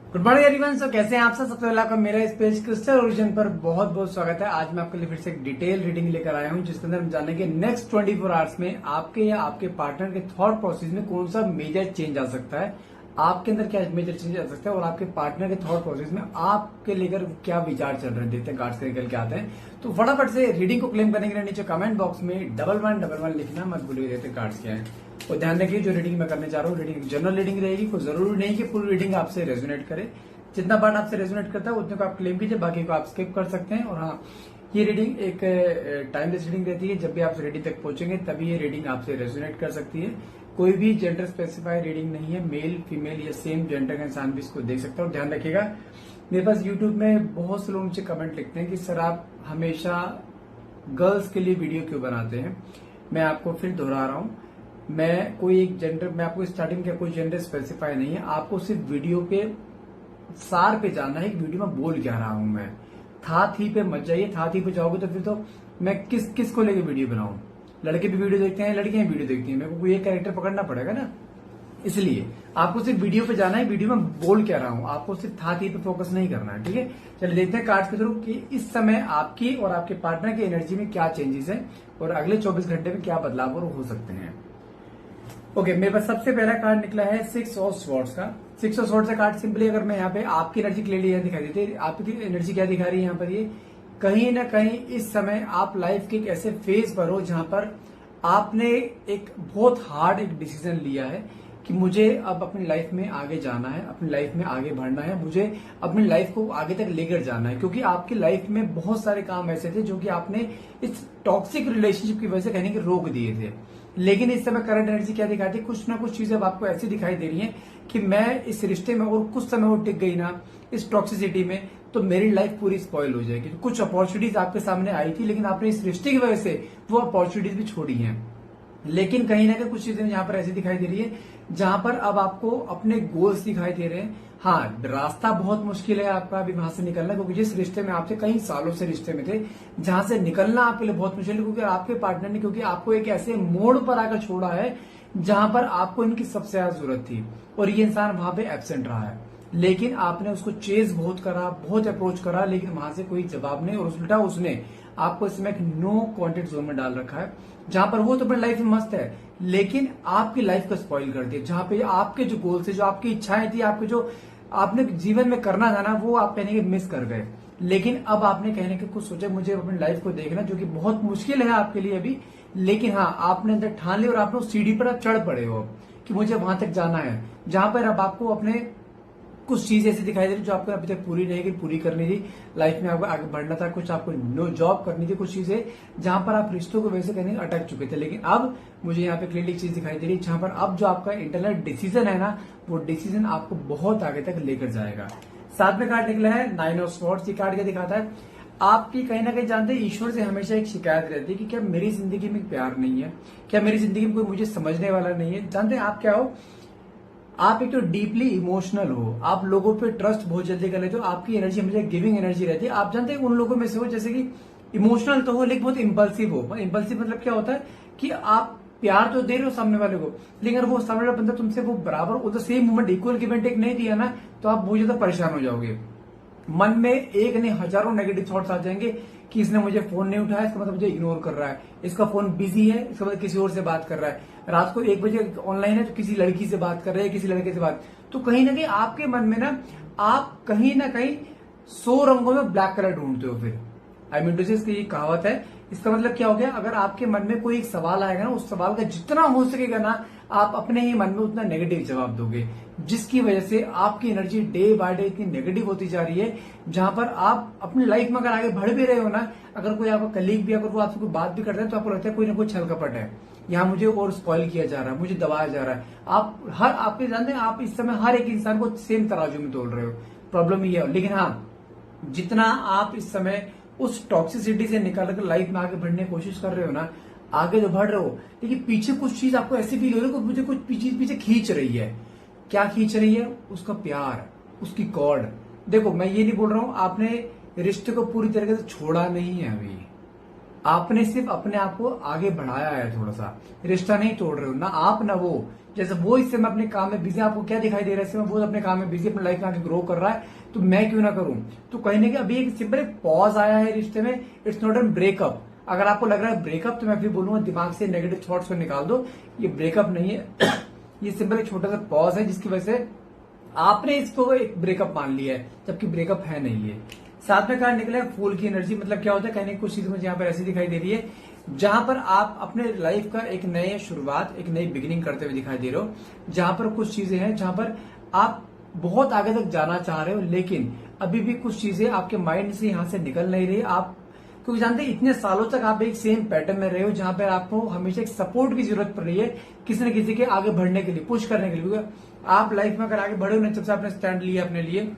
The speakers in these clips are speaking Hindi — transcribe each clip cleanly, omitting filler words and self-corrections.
Good morning everyone. सो कैसे हैं आप सब? सबसे पहले आपका मेरा इस पेज क्रिस्टल ओरिजिन पर बहुत बहुत स्वागत है। आज मैं आपके लिए फिर से एक डिटेल रीडिंग लेकर आया हूं, जिसके अंदर हम जानेंगे नेक्स्ट 24 आवर्स में आपके या आपके पार्टनर के थॉट प्रोसेस में कौन सा मेजर चेंज आ सकता है, आपके अंदर क्या मेजर चेंज आ सकता है और आपके पार्टनर के थॉट प्रोसेस में आपके लेकर क्या विचार चल रहे हैं। देखते हैं कार्ड्स निकल के आते हैं। तो फटाफट से रीडिंग को क्लेम करने के लिए नीचे कमेंट बॉक्स में 1111 लिखना मत भूलिए। देखते हैं कार्ड्स क्या है और ध्यान रखिए जो रीडिंग मैं करने जा रहा हूँ रीडिंग जनरल रीडिंग रहेगी। कोई जरूरी नहीं कि पूरी रीडिंग आपसे रेजोनेट करे। जितना पार्ट आपसे रेजोनेट करता है उतने को आप क्लेम कीजिए, बाकी को आप स्किप कर सकते हैं। और हाँ, ये रीडिंग एक टाइमलेस रीडिंग रहती है। जब भी आप रीडिंग तक पहुंचेंगे तभी ये रीडिंग आपसे रेजोनेट कर सकती है। कोई भी जेंडर स्पेसिफाइड रीडिंग नहीं है। मेल फीमेल या सेम जेंडर का इंसान भी इसको देख सकता है। और ध्यान रखिएगा, मेरे पास यूट्यूब में बहुत से लोग मुझे कमेंट लिखते हैं कि सर आप हमेशा गर्ल्स के लिए वीडियो क्यों बनाते हैं। मैं आपको फिर दोहरा रहा हूँ, मैं कोई एक जेंडर, मैं आपको स्टार्टिंग का कोई जेंडर स्पेसिफाई नहीं है। आपको सिर्फ वीडियो के सार पे जानना है कि वीडियो में बोल क्या रहा हूं मैं। था थी पे मत जाइए। था थी पे जाओगे तो फिर तो मैं किस को लेके वीडियो बनाऊं। लड़के भी वीडियो देखते हैं, लड़कियां भी वीडियो देखती हैं, मेरे को कोई एक कैरेक्टर पकड़ना पड़ेगा ना। इसलिए आपको सिर्फ वीडियो पे जाना है, वीडियो में बोल क्या रहा हूं। आपको सिर्फ था थी पे फोकस नहीं करना है, ठीक है। चलिए देखते हैं कार्ड्स के थ्रू कि इस समय आपकी और आपके पार्टनर की एनर्जी में क्या चेंजेस है और अगले 24 घंटे में क्या बदलाव और हो सकते हैं। ओके, मेरे पास सबसे पहला कार्ड निकला है 6 ऑफ स्वॉर्ड्स का। 6 ऑफ स्वॉर्ड्स का कार्ड सिंपली अगर मैं यहाँ पे आपकी एनर्जी क्लियरली यह दिखाई देती है। आपकी एनर्जी क्या दिखा रही है यहाँ पर, ये कहीं ना कहीं इस समय आप लाइफ के एक ऐसे फेज पर हो जहां पर आपने एक बहुत हार्ड एक डिसीजन लिया है कि मुझे अब अपनी लाइफ में आगे जाना है, अपनी लाइफ में आगे बढ़ना है, मुझे अपनी लाइफ को आगे तक लेकर जाना है। क्योंकि आपकी लाइफ में बहुत सारे काम ऐसे थे जो कि आपने इस टॉक्सिक रिलेशनशिप की वजह से कहने के रोक दिए थे। लेकिन इस समय करंट एनर्जी क्या दिखाती है, कुछ ना कुछ चीजें अब आपको ऐसी दिखाई दे रही हैं कि मैं इस रिश्ते में और कुछ समय और टिक गई ना इस टॉक्सिसिटी में तो मेरी लाइफ पूरी स्पॉइल हो जाएगी। कुछ अपॉर्चुनिटीज आपके सामने आई थी लेकिन आपने इस रिश्ते की वजह से वो अपॉर्चुनिटीज भी छोड़ी हैं। लेकिन कहीं ना कहीं कुछ चीजें यहाँ पर ऐसी दिखाई दे रही है जहां पर अब आपको अपने गोल्स दिखाई दे रहे हैं। हाँ, रास्ता बहुत मुश्किल है आपका अभी वहां से निकलना, क्योंकि जिस रिश्ते में आपसे कई सालों से रिश्ते में थे जहां से निकलना आपके लिए बहुत मुश्किल है। क्योंकि आपके पार्टनर ने क्योंकि आपको एक ऐसे मोड़ पर आकर छोड़ा है जहां पर आपको इनकी सबसे ज्यादा जरूरत थी और ये इंसान वहां पे एब्सेंट रहा है। लेकिन आपने उसको चेज बहुत करा, बहुत अप्रोच करा, लेकिन वहां से कोई जवाब नहीं और उल्टा उसने आपको इसमें एक नो कॉन्टेक्ट जोन में डाल रखा है जहां पर वो तो अपनी लाइफ में मस्त है लेकिन आपकी लाइफ को स्पॉइल कर दिया। जहां पे आपके जो गोल्स है, जो आपकी इच्छाएं थी, आपके जो आपने जीवन में करना था ना, वो आप कहने के मिस कर गए। लेकिन अब आपने कहने के कुछ सोचा, मुझे अपनी लाइफ को देखना, जो कि बहुत मुश्किल है आपके लिए अभी। लेकिन हाँ, आपने अंदर ठान लिया और आपने उस सीढ़ी पर आप चढ़ पड़े हो कि मुझे वहां तक जाना है, जहां पर अब आपको अपने कुछ चीज ऐसी दिखाई दे रही जो आपको अभी तक पूरी नहीं की, पूरी करनी थी। लाइफ में आपको आगे बढ़ना था, कुछ आपको नो जॉब करनी थी, कुछ चीजें जहां पर आप रिश्तों को वैसे कहने अटक चुके थे। लेकिन अब मुझे यहाँ पे क्लियरली चीज दिखाई दे रही है जहां पर अब जो आपका इंटरनल डिसीजन है ना, वो डिसीजन आपको बहुत आगे तक लेकर जाएगा। साथ में कार्ड निकला है 9 ऑफ स्वॉर्ड्स। ये कार्ड क्या दिखाता है, आपकी कहीं ना कहीं जानते हैं ईश्वर से हमेशा एक शिकायत रहती है कि क्या मेरी जिंदगी में प्यार नहीं है, क्या मेरी जिंदगी में कोई मुझे समझने वाला नहीं है। जानते हैं आप क्या हो, आप एक तो डीपली इमोशनल हो, आप लोगों पे ट्रस्ट बहुत जल्दी कर लेते हो, आपकी एनर्जी हमेशा गिविंग एनर्जी रहती है। आप जानते हैं उन लोगों में से हो जैसे कि इमोशनल तो हो लेकिन बहुत इम्पल्सिव हो। इम्पल्सिव मतलब क्या होता है कि आप प्यार तो दे रहे हो सामने वाले को, लेकिन अगर वो सामने वाला बंदा तुमसे वो बराबर the same moment equal give and take नहीं दिया ना, तो आप बहुत ज्यादा परेशान हो जाओगे। मन में एक नहीं हजारों नेगेटिव थॉट्स आ जाएंगे कि इसने मुझे फोन नहीं उठाया, इसका मतलब मुझे इग्नोर कर रहा है, इसका फोन बिजी है, इसका मतलब किसी और से बात कर रहा है, रात को 1 बजे ऑनलाइन है तो किसी लड़की से बात कर रहे हैं, किसी लड़के से बात। तो कहीं ना कहीं आपके मन में ना आप कहीं ना कहीं 100 रंगों में ब्लैक कलर ढूंढते हो। फिर आई मीन टू से इसकी कहावत है, इसका मतलब क्या हो गया, अगर आपके मन में कोई एक सवाल आएगा ना, उस सवाल का जितना हो सकेगा ना आप अपने ही मन में उतना नेगेटिव जवाब दोगे, जिसकी वजह से आपकी एनर्जी डे बाय डे इतनी नेगेटिव होती जा रही है। जहां पर आप अपनी लाइफ में अगर आगे बढ़ भी रहे हो ना, अगर कोई आपका कलीग भी अगर वो आपसे कोई बात भी करता है तो आपको लगता है कोई ना कोई छल कपट है, यहाँ मुझे और स्पॉइल किया जा रहा है, मुझे दबाया जा रहा है। आप आपके जानते हैं आप इस समय हर एक इंसान को सेम तराजू में तोल रहे हो, प्रॉब्लम ये है। लेकिन हाँ, जितना आप इस समय उस टॉक्सिसिटी से निकल कर लाइफ में आगे बढ़ने की कोशिश कर रहे हो ना, आगे जो बढ़ रहे हो, लेकिन पीछे कुछ चीज आपको ऐसी फील हो रही है कि मुझे कुछ चीज पीछे खींच रही है। क्या खींच रही है? उसका प्यार, उसकी कॉर्ड। देखो, मैं ये नहीं बोल रहा हूं आपने रिश्ते को पूरी तरीके से छोड़ा नहीं है अभी, आपने सिर्फ अपने आप को आगे बढ़ाया है, थोड़ा सा रिश्ता नहीं तोड़ रहे हो, ना आप ना वो। जैसे वो इस समय अपने काम में बिजी, आपको क्या दिखाई दे रहा है इस समय, वो अपने काम में बिजी, अपनी लाइफ में आगे ग्रो कर रहा है, तो मैं क्यों ना करूं। तो कहीं ना कहीं अभी एक सिंपल एक पॉज आया है रिश्ते में, इट्स नॉट एन ब्रेकअप। अगर आपको लग रहा है ब्रेकअप, तो मैं फिर बोलूंगा दिमाग से नेगेटिव थॉट्स को निकाल दो, ये ब्रेकअप नहीं है। ये सिंपल एक छोटा सा पॉज है जिसकी वजह से आपने इसको एक ब्रेकअप मान लिया है, जबकि ब्रेकअप है नहीं ये। साथ में कार्ड निकला है फूल की एनर्जी। मतलब क्या होता है, कहने की कुछ चीज मुझे यहाँ पर ऐसी दिखाई दे रही है जहां पर आप अपने लाइफ का एक नए शुरुआत, एक नई बिगिनिंग करते हुए दिखाई दे रहे हो, जहां पर कुछ चीजें हैं जहां पर आप बहुत आगे तक जाना चाह रहे हो, लेकिन अभी भी कुछ चीजें आपके माइंड से यहां से निकल नहीं रही। आप क्योंकि जानते हैं इतने सालों तक आप एक सेम पैटर्न में रहे हो जहां पर आपको हमेशा एक सपोर्ट की जरूरत पड़ रही है, किसी न किसी के आगे बढ़ने के लिए, पुश करने के लिए। आप लाइफ में अगर आगे बढ़े हो ना, जब से आपने स्टैंड लिया अपने लिए,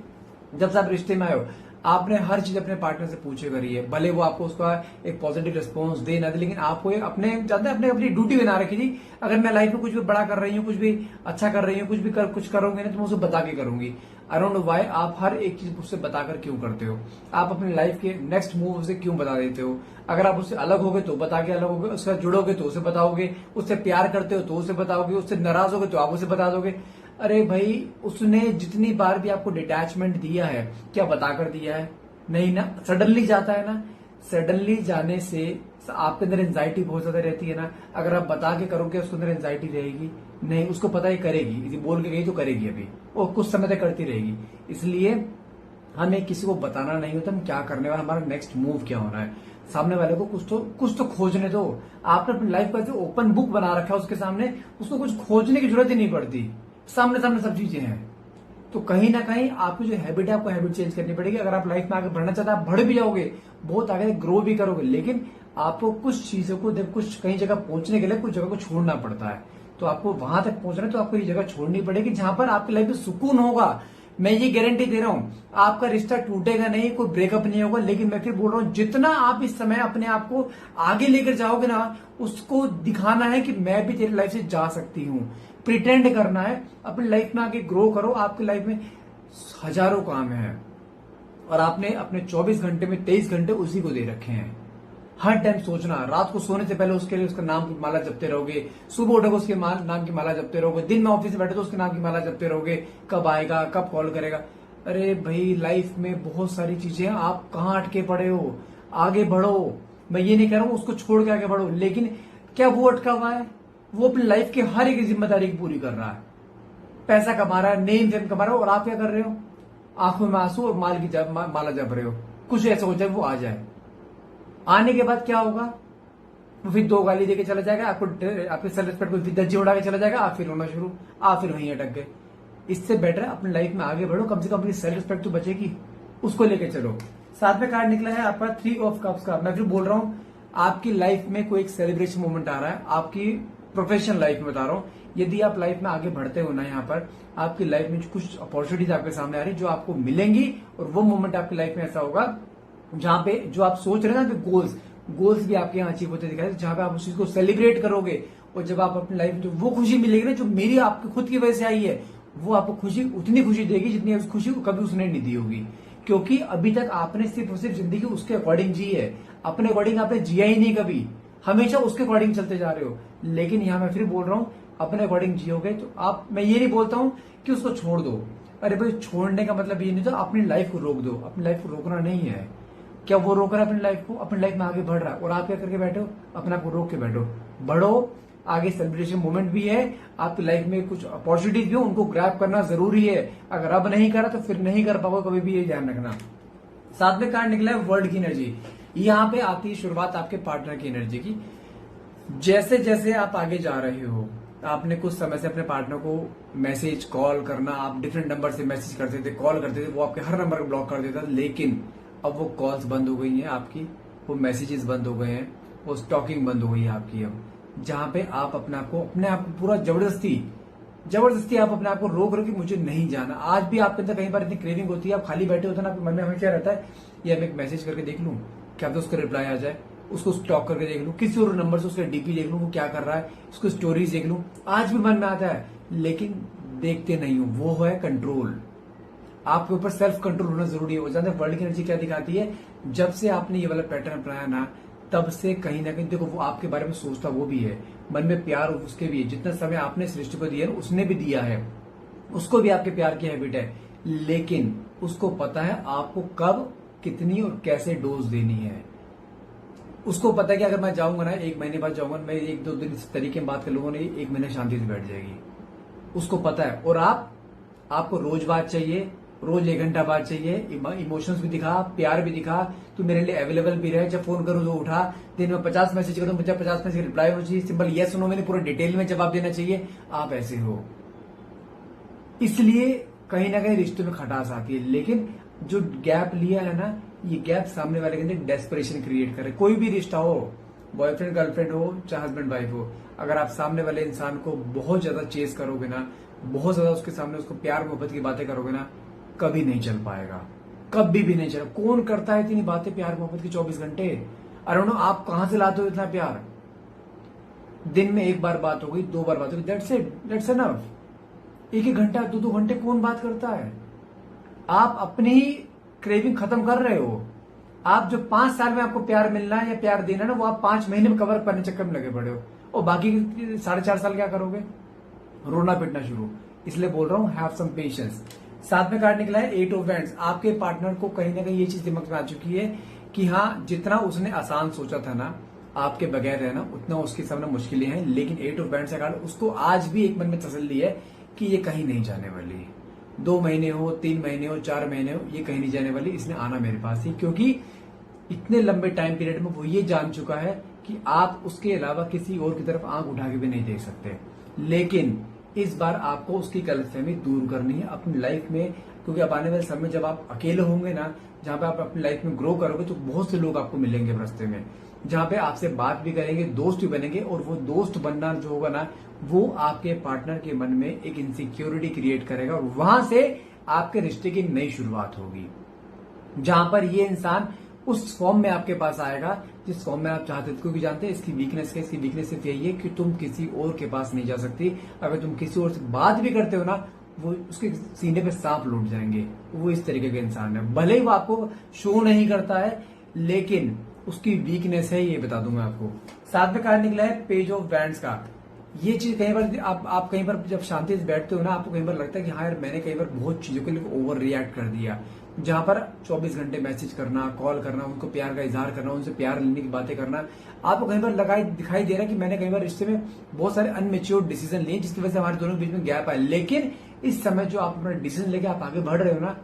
जब से आप रिश्ते में आए हो, आपने हर चीज अपने पार्टनर से पूछे करी है, भले वो आपको उसका एक पॉजिटिव रिस्पॉन्स दे ना दे, लेकिन आपको एक अपने जानते हैं अपने अपनी ड्यूटी बना रखी थी। अगर मैं लाइफ में कुछ भी बड़ा कर रही हूँ, कुछ भी अच्छा कर रही हूँ, कुछ करूंगी ना, तो मैं उसे बता के करूंगी। आई डोंट नो व्हाई आप हर एक चीज उससे बताकर क्यों करते हो। आप अपनी लाइफ के नेक्स्ट मूव उसे क्यों बता देते हो। अगर आप उससे अलग होगे तो बता के अलग होगे, उससे जुड़ोगे तो उसे बताओगे, उससे प्यार करते हो तो उसे बताओगे, उससे नाराज होगे तो आप उसे बता दोगे। अरे भाई, उसने जितनी बार भी आपको डिटैचमेंट दिया है, क्या बताकर दिया है? नहीं ना। सडनली जाता है ना, सडनली जाने से आपके अंदर एंजाइटी बहुत ज्यादा रहती है ना। अगर आप बता के करोगे उसके अंदर एंजाइटी रहेगी नहीं, उसको पता ही करेगी, यदि बोल के गई तो करेगी, अभी वो कुछ समय तक करती रहेगी। इसलिए हमें किसी को बताना नहीं होता हम क्या करने वाले, हमारा नेक्स्ट मूव क्या होना है। सामने वाले को कुछ तो खोजने दो। आपने अपनी लाइफ का ओपन बुक बना रखा है उसके सामने, उसको कुछ खोजने की जरूरत ही नहीं पड़ती, सामने सामने सब चीजें हैं। तो कहीं ना कहीं आपकी जो हैबिट है, आपको हैबिट चेंज करनी पड़ेगी। अगर आप लाइफ में आगे बढ़ना चाहते हैं, आप बढ़ भी जाओगे, बहुत आगे ग्रो भी करोगे, लेकिन आपको कुछ चीजों को कुछ कहीं जगह पहुंचने के लिए कुछ जगह को छोड़ना पड़ता है। तो आपको वहां तक पहुंचना है तो आपको ये जगह छोड़नी पड़ेगी जहां पर आपकी लाइफ में सुकून होगा। मैं ये गारंटी दे रहा हूं, आपका रिश्ता टूटेगा नहीं, कोई ब्रेकअप नहीं होगा। लेकिन मैं फिर बोल रहा हूं, जितना आप इस समय अपने आप को आगे लेकर जाओगे ना, उसको दिखाना है कि मैं भी तेरी लाइफ से जा सकती हूं। प्रिटेंड करना है, अपनी लाइफ में आगे ग्रो करो। आपकी लाइफ में हजारों काम है और आपने अपने 24 घंटे में 23 घंटे उसी को दे रखे हैं। हर टाइम सोचना, रात को सोने से पहले उसके लिए उसका नाम की माला जपते रहोगे, सुबह उठोगे उसके नाम की माला जपते रहोगे, दिन में ऑफिस में बैठे तो उसके नाम की माला जपते रहोगे, कब आएगा, कब कॉल करेगा। अरे भाई, लाइफ में बहुत सारी चीजें, आप कहाँ अटके पड़े हो, आगे बढ़ो। मैं ये नहीं कह रहा हूं उसको छोड़ के आगे बढ़ो, लेकिन क्या वो अटका हुआ है? वो अपनी लाइफ की हर एक जिम्मेदारी की पूरी कर रहा है, पैसा कमा रहा है, नेम फेम कमा रहा है, और आप क्या कर रहे हो? आंखों में आंसू और माला जप रहे हो। कुछ ऐसा हो जाए वो आ जाए, आने के बाद क्या होगा? वो फिर 2 गाली देके चला जाएगा, आपके सेल्फ रिस्पेक्ट को धज्जी उड़ा के चला जाएगा, आप फिर रोना शुरू, आप फिर वहीं अटक गए। इससे बेटर है अपनी लाइफ में आगे बढ़ो, कम से कम अपनी सेल्फ रिस्पेक्ट तो बचेगी, उसको लेके चलो। साथ में कार्ड निकला है आपका 3 ऑफ कप्स का। मैं फिर बोल रहा हूं, आपकी लाइफ में कोई एक सेलिब्रेशन मोमेंट आ रहा है, आपकी प्रोफेशनल लाइफ में बता रहा हूं। यदि आप लाइफ में आगे बढ़ते हो ना, यहाँ पर आपकी लाइफ में कुछ अपॉर्चुनिटीज आपके सामने आ रही जो आपको मिलेंगी, और वो मोमेंट आपकी लाइफ में ऐसा होगा जहां पे जो आप सोच रहे हैं ना, गोल्स भी आपके यहाँ अचीव होते दिखाई, जहां पे आप उस चीज को सेलिब्रेट करोगे। और जब आप अपनी लाइफ में जो वो खुशी मिलेगी ना, जो मेरी आपकी खुद की वजह से आई है, वो आपको खुशी उतनी खुशी देगी जितनी उस खुशी को कभी उसने नहीं दी होगी। क्योंकि अभी तक आपने सिर्फ और सिर्फ जिंदगी उसके अकॉर्डिंग जी है, अपने अकॉर्डिंग आपने जिया ही नहीं कभी, हमेशा उसके अकॉर्डिंग चलते जा रहे हो। लेकिन यहाँ मैं फिर बोल रहा हूं, अपने अकॉर्डिंग जियोगे तो आप, मैं ये नहीं बोलता हूं कि उसको छोड़ दो। अरे भाई, छोड़ने का मतलब ये नहीं था अपनी लाइफ को रोक दो, अपनी लाइफ को रोकना नहीं है। क्या वो रोक रहा है अपनी लाइफ को? अपनी लाइफ में आगे बढ़ रहा है, और आप क्या करके बैठे हो? अपने आप को रोक के बैठो। बढ़ो आगे, सेलिब्रेशन मोमेंट भी है आपकी लाइफ में, कुछ अपॉर्चुनिटीज भी हो, उनको ग्रैब करना जरूरी है। अगर अब नहीं करा तो फिर नहीं कर पाओगे कभी भी, ये ध्यान रखना। साथ में कार्ड निकला है वर्ल्ड की एनर्जी। यहाँ पे आती है शुरुआत आपके पार्टनर की एनर्जी की। जैसे जैसे आप आगे जा रहे हो, आपने कुछ समय से अपने पार्टनर को मैसेज, कॉल करना, आप डिफरेंट नंबर से मैसेज करते थे, कॉल करते थे, वो आपके हर नंबर को ब्लॉक कर देता था। लेकिन अब वो कॉल्स बंद हो गई हैं आपकी, वो मैसेजेस बंद हो गए हैं, वो स्टॉकिंग बंद हो गई है आपकी। अब जहां पे आप अपने आप को पूरा जबरदस्ती आप अपने आप को रोक रहे हो कि मुझे नहीं जाना। आज भी आपके अंदर कई बार इतनी क्रेविंग होती है, आप खाली बैठे होते हैं ना, आपके मन में हमेशा रहता है, ये मैं एक मैसेज करके देख लूं, क्या तो उसका रिप्लाई आ जाए, उसको स्टॉक करके देख लूं, किसी और नंबर से उसका डीपी देख लूं, वो क्या कर रहा है, उसको स्टोरीज देख लूं। आज भी मन में आता है, लेकिन देखते नहीं हो। वो है कंट्रोल। आपके ऊपर सेल्फ कंट्रोल होना जरूरी है। वो जानते हैं वर्ल्ड की एनर्जी क्या दिखाती है? जब से आपने ये वाला पैटर्न अपनाया ना, तब से कहीं ना कहीं देखो वो आपके बारे में सोचता वो भी है, मन में प्यार उसके भी है, जितना समय आपने सृष्टि को दिया है उसने भी दिया है, उसको भी आपके प्यार की हैबिट है। लेकिन उसको पता है आपको कब कितनी और कैसे डोज देनी है। उसको पता है कि अगर मैं जाऊंगा ना, 1 महीने बाद जाऊंगा, मैं 1-2 दिन इस तरीके में बात कर लूंगा, नहीं 1 महीने शांति से बैठ जाएगी, उसको पता है। और आपको रोज बात चाहिए, रोज 1 घंटा बात चाहिए, इमोशंस भी दिखा, प्यार भी दिखा, तू मेरे लिए अवेलेबल भी रहे, जब फोन करूँ तो उठा, दिन में 50 मैसेज करूँ, मुझे 50 मैसेज रिप्लाई होना चाहिए, सिंपल यस नो मैंने पूरे डिटेल में जवाब देना चाहिए, आप ऐसे हो। इसलिए कहीं ना कहीं रिश्तों में खटास आती है। लेकिन जो गैप लिया है ना, ये गैप सामने वाले के अंदर डेस्परेशन क्रिएट करे। कोई भी रिश्ता हो, बॉयफ्रेंड गर्लफ्रेंड हो चाहे हस्बैंड वाइफ हो, अगर आप सामने वाले इंसान को बहुत ज्यादा चेस करोगे ना, बहुत ज्यादा उसके सामने उसको प्यार मोहब्बत की बातें करोगे ना, कभी नहीं चल पाएगा, कभी भी नहीं चला। कौन करता है इतनी बातें प्यार मोहब्बत की 24 घंटे? अरे नो, आप कहां से लाते हो इतना प्यार? दिन में 1 बार बात हो गई, 2 बार बात हो गई, दैट्स इट, दैट्स एनफ। 1-1 घंटा 2-2 घंटे कौन बात करता है? आप अपनी ही क्रेविंग खत्म कर रहे हो। आप जो 5 साल में आपको प्यार मिलना है या प्यार देना है ना, वो आप 5 महीने में कवर करने चक्कर में लगे पड़े हो, और बाकी 4.5 साल क्या करोगे? रोना पिटना शुरू। इसलिए बोल रहा हूं, हैव सम पेशेंस। साथ में कार्ड निकला है 8 ऑफ वैंड्स। आपके पार्टनर को कहीं ना कहीं ये चीज दिमाग में आ चुकी है कि हाँ, जितना उसने आसान सोचा था ना आपके बगैर रहना, उतना उसके सामने मुश्किलें हैं। लेकिन 8 ऑफ वैंड्स का कार्ड उसको आज भी एक मन में तसल्ली है कि ये कहीं नहीं जाने वाली। 2 महीने हो, 3 महीने हो, 4 महीने हो, ये कहीं नहीं जाने वाली, इसने आना मेरे पास ही। क्योंकि इतने लंबे टाइम पीरियड में वो ये जान चुका है कि आप उसके अलावा किसी और की तरफ आंख उठा के भी नहीं देख सकते। लेकिन इस बार आपको उसकी गलतफहमी दूर करनी है अपनी लाइफ में, क्योंकि अब आने वाले समय जब आप अकेले होंगे ना, जहां पे आप अपनी लाइफ में ग्रो करोगे, तो बहुत से लोग आपको मिलेंगे रास्ते में, जहां पे आपसे बात भी करेंगे, दोस्त भी बनेंगे। और वो दोस्त बनना जो होगा ना, वो आपके पार्टनर के मन में एक इनसिक्योरिटी क्रिएट करेगा, और वहां से आपके रिश्ते की नई शुरुआत होगी, जहां पर ये इंसान उस फॉर्म में आपके पास आएगा जिस फॉर्म में आप चाहते थे। क्योंकि जानते हैं इसकी वीकनेस है, इसकी वीकनेस सिर्फ यही है कि तुम किसी और के पास नहीं जा सकती। अगर तुम किसी और से बात भी करते हो ना, वो उसके सीने पे सांप लौट जाएंगे। वो इस तरीके का इंसान है, भले ही वो आपको शो नहीं करता है, लेकिन उसकी वीकनेस है, ये बता दूं मैं आपको। साथ में कार्ड निकला है पेज ऑफ वैंड्स का। ये चीज कई बार आप कई बार जब शांति से बैठते हो ना, आपको कई बार लगता है कि हाँ यार, मैंने कई बार बहुत चीजों के लिए ओवर रिएक्ट कर दिया। जहां पर 24 घंटे मैसेज करना, कॉल करना, उनको प्यार का इजहार करना, उनसे प्यार लेने की बातें करना, आपको कई बार दिखाई दे रहा है कि मैंने कई बार रिश्ते में बहुत सारे अनमेच्योर डिसीजन लिए, जिसकी वजह से हमारे दोनों के बीच में गैप आया। लेकिन इस समय जो आप अपना डिसीजन लेके आप आगे बढ़ रहे हो ना,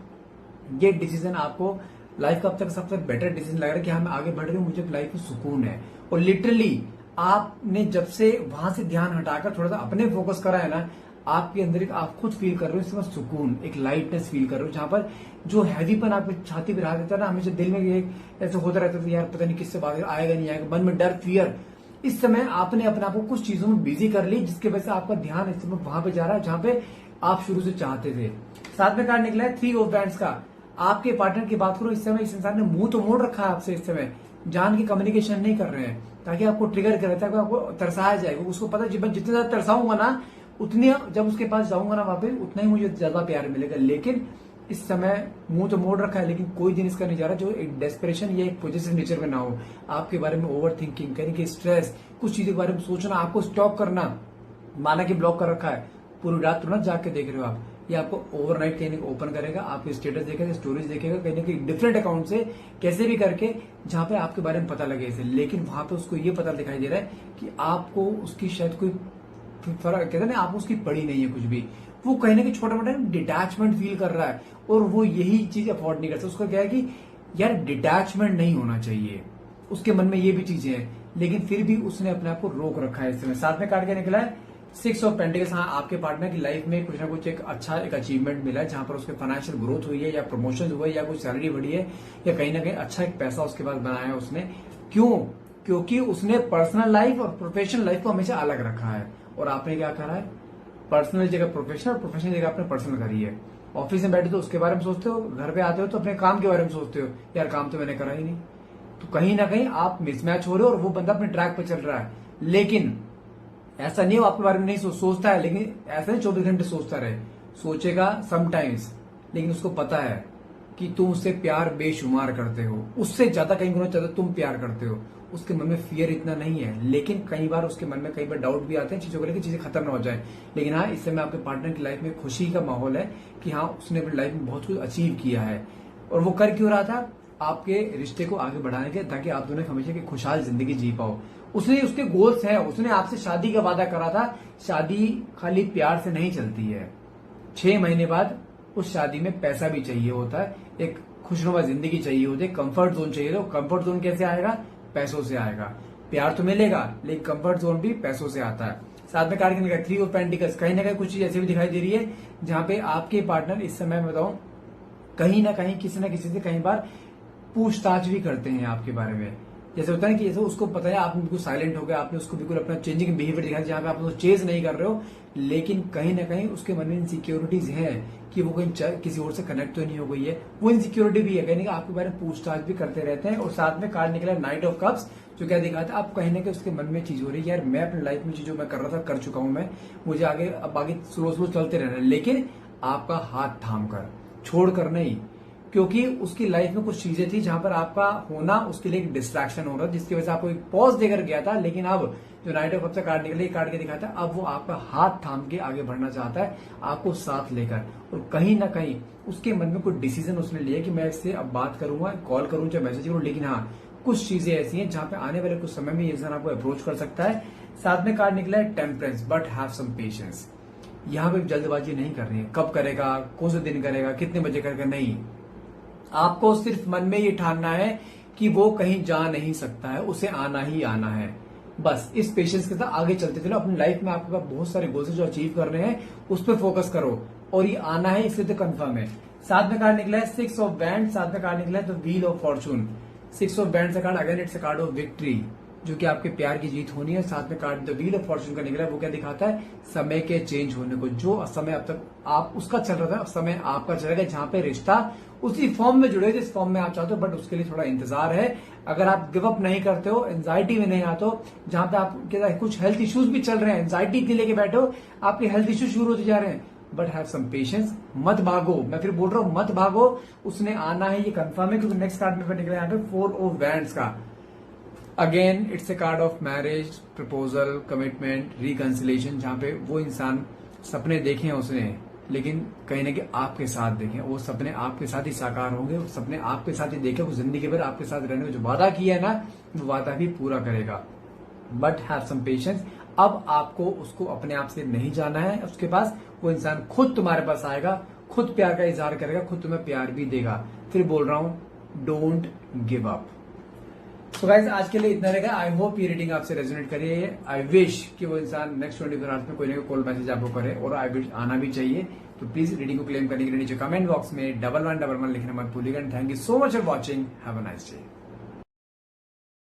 ये डिसीजन आपको लाइफ का अब तक सबसे बेटर डिसीजन लग रहा है कि हाँ, मैं आगे बढ़ रही हूँ, मुझे लाइफ में सुकून है। और लिटरली आपने जब से वहां से ध्यान हटाकर थोड़ा सा अपने फोकस करा है ना, आपके अंदर एक आप खुद फील कर रहे हो इसमें सुकून, एक लाइटनेस फील कर रहे हो, जहां पर जो हैवीपन आपकी छाती पे रहा देता है ना, हमेशा दिल में एक ऐसे होता रहता था यार, पता नहीं किससे बात आएगा नहीं आएगा, मन में डर, फियर। इस समय आपने अपने आप को कुछ चीजों में बिजी कर ली, जिसकी वजह से आपका ध्यान इस समय वहां पे जा रहा है जहां पे आप शुरू से चाहते थे। साथ में कार्ड निकला है 3 ऑफ वैंड्स का। आपके पार्टनर की बात करो, इस समय इस इंसान ने मुंह तो मोड़ रखा है आपसे, इस समय जान की कम्युनिकेशन नहीं कर रहे हैं ताकि आपको ट्रिगर करे, ताकि आपको तरसाया जाए। उसको पता है जितने ज्यादा तरसाऊंगा ना, उतनी जब उसके पास जाऊंगा ना वहां पे, उतना ही मुझे ज्यादा प्यार मिलेगा। लेकिन इस समय मुंह तो मोड़ रखा है, लेकिन कोई दिन इसका नहीं जा रहा जो एक डेस्परेशन या एक पॉजिटिव नेचर में ना हो। आपके बारे में ओवर थिंकिंग करने की, स्ट्रेस, कुछ चीजों के बारे में सोचना, आपको स्टॉप करना, माना कि ब्लॉक कर रखा है, पूरी रात तुरंत जाग के देख रहे हो आप, ये आपको ओवरनाइट कहीं ओपन करेगा, आपके स्टेटस देखेगा, स्टोरीज देखेगा, कहीं ना कहीं डिफरेंट अकाउंट से कैसे भी करके, जहां पे आपके बारे में पता लगे इसे। लेकिन वहां पे उसको ये पता दिखाई दे रहा है कि आपको उसकी शायद कोई फर्क, कहते हैं ना, आपको उसकी पड़ी नहीं है कुछ भी। वो कहीं ना कहीं छोटा मोटा डिटैचमेंट फील कर रहा है, और वो यही चीज अफोर्ड नहीं करता। उसका क्या है कि यार डिटैचमेंट नहीं होना चाहिए, उसके मन में ये भी चीजें हैं, लेकिन फिर भी उसने अपने आप को रोक रखा है इस समय। साथ में कार्ड क्या निकला है 6 ऑफ पेंटिकल्स। हाँ, आपके पार्टनर की लाइफ में कुछ ना कुछ एक अच्छा एक अचीवमेंट मिला है, जहां पर उसके फाइनेंशियल ग्रोथ हुई है, या प्रमोशन हुआ है, या कुछ सैलरी बढ़ी है, या कहीं ना कहीं अच्छा एक पैसा उसके पास बनाया है उसने। क्यों? क्योंकि उसने पर्सनल लाइफ और प्रोफेशनल लाइफ को हमेशा अलग रखा है। और आपने क्या करा है, पर्सनल जगह प्रोफेशनल, प्रोफेशनल जगह आपने पर्सनल करी है। ऑफिस में बैठे तो उसके बारे में सोचते हो, घर पे आते हो तो अपने काम के बारे में सोचते हो, यार काम तो मैंने करा ही नहीं। तो कहीं ना कहीं आप मिसमैच हो रहे हो, और वो बंदा अपने ट्रैक पे चल रहा है। लेकिन ऐसा नहीं हो आपके बारे में नहीं सोचता है, लेकिन ऐसा नहीं 24 घंटे सोचता रहे, सोचेगा समटाइम्स, लेकिन उसको पता है कि तुम उससे प्यार बेशुमार करते हो, उससे ज्यादा कहीं गुना ज्यादा तुम प्यार करते हो। उसके मन में फियर इतना नहीं है, लेकिन कई बार उसके मन में कई बार डाउट भी आते हैं चीजों को लेकर, चीजें खत्म ना हो जाए। लेकिन हाँ, इस समय आपके पार्टनर की लाइफ में खुशी का माहौल है कि हाँ, उसने अपनी लाइफ में बहुत कुछ अचीव किया है। और वो कर क्यों रहा था? आपके रिश्ते को आगे बढ़ाने के, ताकि आप दोनों हमेशा की खुशहाल जिंदगी जी पाओ। उसने उसके गोल्स है, उसने आपसे शादी का वादा करा था। शादी खाली प्यार से नहीं चलती है, 6 महीने बाद उस शादी में पैसा भी चाहिए होता है, एक खुशनुमा जिंदगी चाहिए होती है, कंफर्ट जोन चाहिए। तो कंफर्ट जोन कैसे आएगा? पैसों से आएगा। प्यार तो मिलेगा, लेकिन कंफर्ट जोन भी पैसों से आता है। साथ में कार्ड का 3 ऑफ पेंटिकल्स, कहीं ना कहीं कुछ चीज ऐसी भी दिखाई दे रही है जहां पे आपके पार्टनर इस समय मैं बताऊं कहीं ना कहीं किसी न किसी से कई बार पूछताछ भी करते हैं आपके बारे में। जैसे होता है कि जैसे उसको पता है आपने बिल्कुल साइलेंट हो गया, आपने उसको बिल्कुल अपना चेंजिंग बिहेवियर दिखाया जहां पे आप उसको चेज नहीं कर रहे हो, लेकिन कहीं ना कहीं उसके मन में इनसिक्योरिटीज है कि वो कहीं किसी और से कनेक्ट तो नहीं हो गई है। वो इनसिक्योरिटी भी है, कहीं ना कहीं आपके बारे में पूछताछ भी करते रहते हैं। और साथ में कार्ड निकला नाइट ऑफ कप्स, जो क्या दिखाता है, आप कहीं ना कहीं उसके मन में चीज हो रही है यार, मैं अपनी लाइफ में चीजों मैं कर रहा था कर चुका हूं, मैं मुझे आगे अब आगे स्लो स्लो चलते रहना है, लेकिन आपका हाथ थाम कर, छोड़ कर नहीं। क्योंकि उसकी लाइफ में कुछ चीजें थी जहां पर आपका होना उसके लिए एक डिस्ट्रैक्शन हो रहा, जिसकी वजह से आपको एक पॉज देकर गया था। लेकिन अब जो नाइट ऑफ कप्स का कार्ड निकले, कार्ड के दिखाता है, अब वो आपका हाथ थाम के आगे बढ़ना चाहता है, आपको साथ लेकर। और कहीं ना कहीं उसके मन में कोई डिसीजन उसने लिया कि मैं इससे अब बात करूंगा, कॉल करूं चाहे मैसेज करूं। लेकिन हाँ, कुछ चीजें ऐसी हैं जहां पे आने वाले कुछ समय में ये इंसान आपको अप्रोच कर सकता है। साथ में कार्ड निकला है temperance, but have some patience. यहाँ पे जल्दबाजी नहीं करनी है, कब करेगा, कौन से दिन करेगा, कितने बजे करेगा, नहीं। आपको सिर्फ मन में ये ठानना है कि वो कहीं जा नहीं सकता है, उसे आना ही आना है। बस इस पेशेंस के साथ आगे चलते चलो। अपनी लाइफ में आपके पास बहुत सारे गोल्स जो अचीव करने हैं, उस पर फोकस करो, और ये आना है, इसलिए तो कंफर्म है। साथ में कार्ड निकला है 6 ऑफ बैंड, साथ में कार्ड निकला है the wheel of fortune. 6 of बैंड से card again it's a card of victory, जो कि आपके प्यार की जीत होनी है। साथ में card the wheel of Fortune का निकला है, वो क्या दिखाता है? समय के चेंज होने को। जो समय अब तक आप उसका चल रहा था, अब समय आपका चलेगा, जहां पे रिश्ता उसी फॉर्म में जुड़े जिस फॉर्म में आप चाहते हो, बट उसके लिए थोड़ा इंतजार है। अगर आप गिव अप नहीं करते हो, एंजाइटी में नहीं आते हो, जहां पे आपके कुछ हेल्थ इश्यूज भी चल रहे हैं, एंजाइटी इतनी लेके बैठे हो, आपके हेल्थ इश्यूज शुरू होते जा रहे हैं, बट हैव सम पेशेंस, मत भागो। मैं फिर बोल रहा हूं, मत भागो, उसने आना है, ये कंफर्म है। क्योंकि नेक्स्ट कार्ड में निकला यहाँ पे 4 ऑफ वैंड्स का। Again it's a card of marriage, proposal, commitment, reconciliation, जहां पे वो इंसान सपने देखे हैं उसने, लेकिन कहीं ना कहीं आपके साथ देखें, वो सपने आपके साथ ही साकार होंगे, वो सपने आपके साथ ही देखे, वो जिंदगी भर आपके साथ रहने का जो वादा किया है ना, वो वादा भी पूरा करेगा। But have some patience. अब आपको उसको अपने आप से नहीं जाना है उसके पास, वो इंसान खुद तुम्हारे पास आएगा, खुद प्यार का इजहार करेगा, खुद तुम्हें प्यार भी देगा। फिर बोल रहा हूं, डोंट गिव अप। तो गाइस, आज के लिए इतना रहेगा। आई होप ये रीडिंग आपसे रेजोनेट करिए। आई विश कि वो इंसान नेक्स्ट 24 आवर्स में कोई ना कोई कॉल मैसेज आपको करे, और आई विश आना भी चाहिए। तो प्लीज रीडिंग को क्लेम करने के लिए नीचे कमेंट बॉक्स में 1111 लिखना मत भूलिएगा। Thank you so much for watching. Have a nice day.